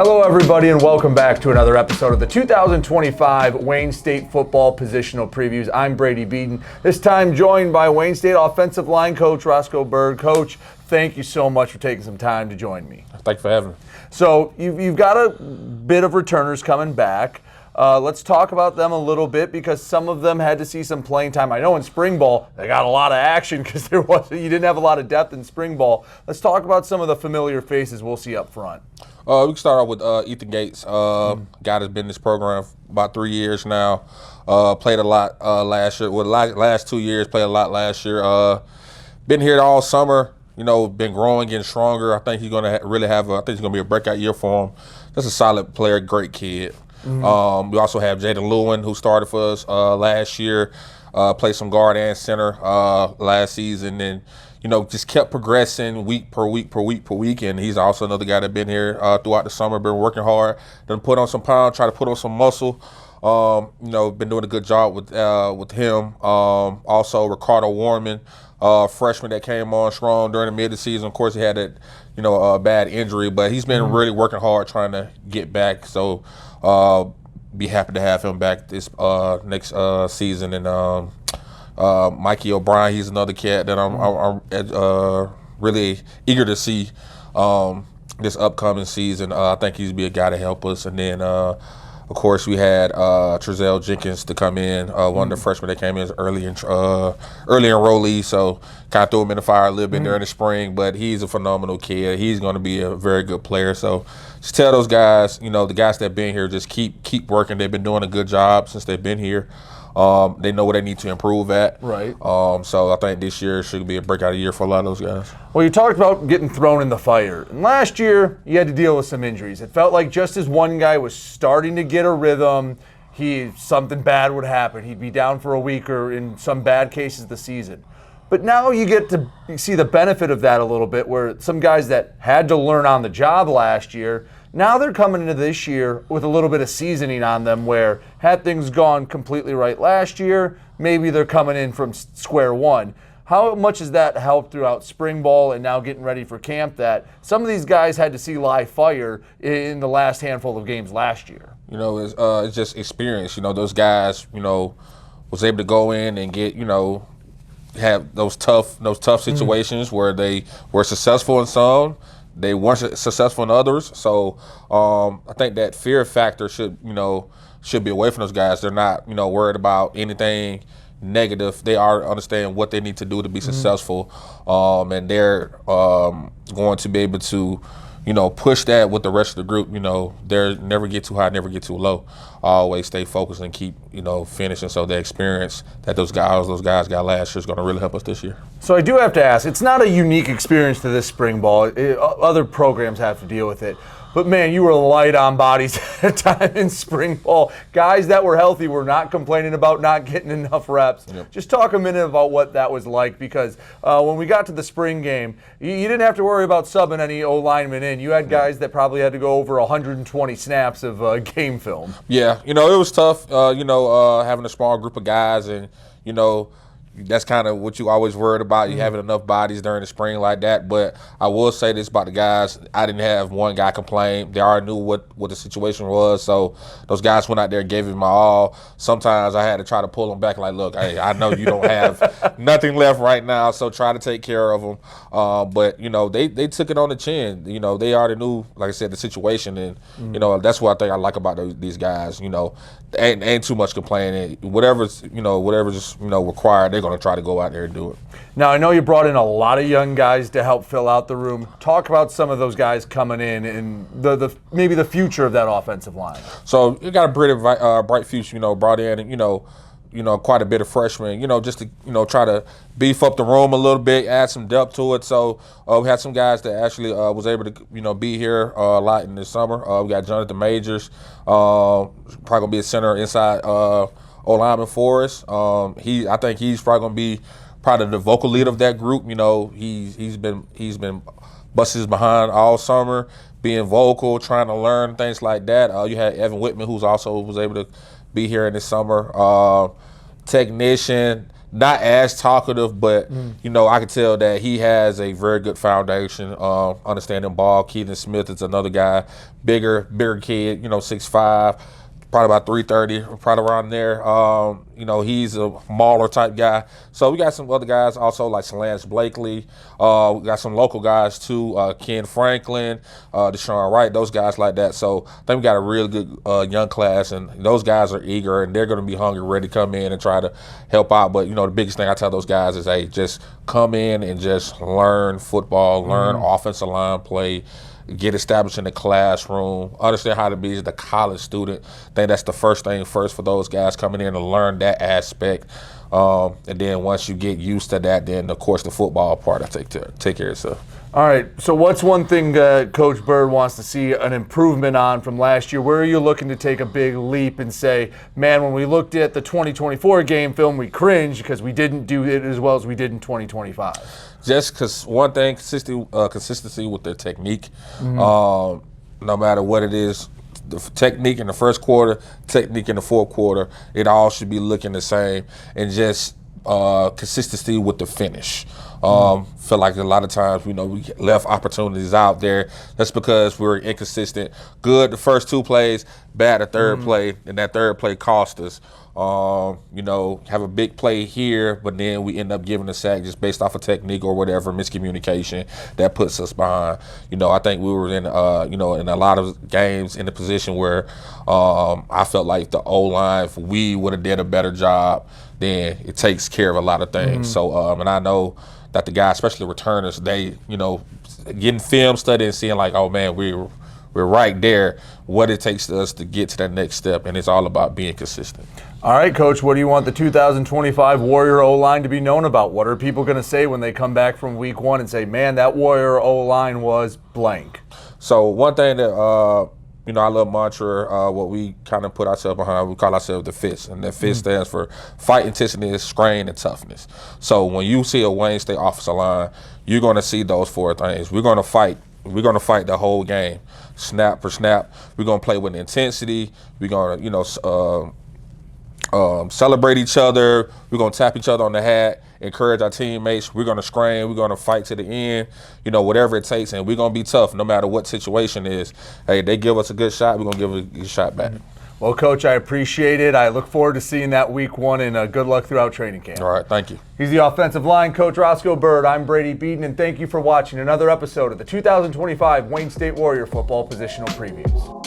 Hello everybody and welcome back to another episode of the 2025 Wayne State Football Positional Previews. I'm Brady Beedon, this time joined by Wayne State offensive line coach Rosco Byrd. Coach, thank you so much for taking some time to join me. Thank you for having me. So you've got a bit of returners coming back. Let's talk about them a little bit because some of them had to see some playing time. I know in spring ball they got a lot of action because you didn't have a lot of depth in spring ball. Let's talk about some of the familiar faces we'll see up front. We can start off with Ethan Gates. Guy that's been in this program for about 3 years now. Played a lot last year. Well, last 2 years, played a lot last year. Been here all summer. You know, been growing, getting stronger. I think he's going to I think it's going to be a breakout year for him. Just a solid player, great kid. We also have Jaden Lewin, who started for us last year. Played some guard and center last season, and just kept progressing week per week. And he's also another guy that's been here throughout the summer, been working hard, done put on some pounds, try to put on some muscle. Been doing a good job with him. Also, Ricardo Warman, freshman that came on strong during the mid of the season. Of course, he had a bad injury, but he's been really working hard trying to get back. So, be happy to have him back this next season. And Mikey O'Brien, he's another kid that I'm really eager to see this upcoming season. I think he's be a guy to help us. And then, of course, we had Trezell Jenkins to come in, one of the freshmen that came in as early enrollee. So kind of threw him in the fire a little bit during the spring, but he's a phenomenal kid. He's going to be a very good player. So just tell those guys, the guys that have been here, just keep working. They've been doing a good job since they've been here. They know what they need to improve at. Right. So I think this year should be a breakout year for a lot of those guys. Well, you talked about getting thrown in the fire. And last year, you had to deal with some injuries. It felt like just as one guy was starting to get a rhythm, something bad would happen. He'd be down for a week or in some bad cases the season. But now you get to see the benefit of that a little bit where some guys that had to learn on the job last year, now they're coming into this year with a little bit of seasoning on them where had things gone completely right last year, maybe they're coming in from square one. How much has that helped throughout spring ball and now getting ready for camp that some of these guys had to see live fire in the last handful of games last year? It's just experience. Those guys, was able to go in and get, have those tough situations where they were successful in some, they weren't successful in others. So I think that fear factor should be away from those guys. They're not worried about anything negative. They understand what they need to do to be successful, and they're going to be able to push that with the rest of the group. They're never get too high, never get too low. Always stay focused and keep, finishing. So the experience that those guys got last year is going to really help us this year. So I do have to ask, it's not a unique experience to this spring ball. Other programs have to deal with it. But, man, you were light on bodies at time in spring ball. Guys that were healthy were not complaining about not getting enough reps. Yep. Just talk a minute about what that was like because when we got to the spring game, you didn't have to worry about subbing any O-linemen in. You had guys that probably had to go over 120 snaps of game film. Yeah, it was tough, having a small group of guys and, that's kind of what you always worried about, you having enough bodies during the spring like that. But I will say this about the guys. I didn't have one guy complain. They already knew what the situation was. So those guys went out there and gave it my all. Sometimes I had to try to pull them back like, look, hey, I know you don't have nothing left right now, so try to take care of them. But, they took it on the chin. They already knew, like I said, the situation. And, that's what I think I like about these guys. Ain't too much complaining. Whatever's required, they're going to try to go out there and do it. Now, I know you brought in a lot of young guys to help fill out the room. Talk about some of those guys coming in and maybe the future of that offensive line. So you got a pretty bright future, brought in, and, quite a bit of freshmen, just to, try to beef up the room a little bit, add some depth to it. So we had some guys that actually was able to, be here a lot in the summer. We got Jonathan Majors, probably going to be a center inside O-lineman for us. I think he's probably going to be the vocal leader of that group. He's been busting his behind all summer, being vocal, trying to learn things like that. You had Evan Whitman, who was able to be here in the summer. Technician, not as talkative, but you know, I can tell that he has a very good foundation, understanding ball. Keaton Smith is another guy, bigger kid, you know, 6'5", probably about 330, probably around there. You know, he's a mauler type guy. So we got some other guys also like Solange Blakely. We got some local guys too, Ken Franklin, Deshaun Wright, those guys like that. So I think we got a really good young class, and those guys are eager and they're going to be hungry, ready to come in and try to help out. But, you know, the biggest thing I tell those guys is, hey, just come in and just learn football, learn offensive line play, get established in the classroom, understand how to be as the college student. I think that's the first thing first for those guys coming in to learn that aspect. And then once you get used to that, then of course the football part I take care of itself. All right, so what's one thing Coach Byrd wants to see an improvement on from last year? Where are you looking to take a big leap and say, man, when we looked at the 2024 game film, we cringed because we didn't do it as well as we did in 2025? Just because one thing, consistency with their technique. No matter what it is, the technique in the first quarter, technique in the fourth quarter, it all should be looking the same, and just consistency with the finish. Feel like a lot of times, you know, we left opportunities out there. That's because we were inconsistent. Good the first two plays, bad the third play, and that third play cost us. You know, have a big play here, but then we end up giving a sack just based off of technique or whatever, miscommunication that puts us behind. You know, I think we were in, you know, in a lot of games in a position where I felt like the O-line, if we would have did a better job, then it takes care of a lot of things. So, and I know that the guys, especially returners, they, you know, getting film study and seeing like, oh man, we're right there, what it takes us to get to that next step, and it's all about being consistent. All right, Coach, what do you want the 2025 Warrior O-line to be known about? What are people going to say when they come back from week one and say, man, that Warrior O-line was blank? So one thing that, you know, our little mantra, what we kind of put ourselves behind, we call ourselves the FIST, and that FIST stands for fight, intensity, strain, and toughness. So when you see a Wayne State offensive line, you're going to see those four things. We're going to fight. We're going to fight the whole game, snap for snap. We're going to play with intensity. We're going to, you know, celebrate each other. We're going to tap each other on the hat, encourage our teammates. We're going to scream. We're going to fight to the end, you know, whatever it takes. And we're going to be tough no matter what situation is. Hey, they give us a good shot, we're going to give it a good shot back. Well, Coach, I appreciate it. I look forward to seeing that week one, and good luck throughout training camp. All right, thank you. He's the offensive line coach, Rosco Byrd. I'm Brady Beedon, and thank you for watching another episode of the 2025 Wayne State Warrior Football Positional Previews.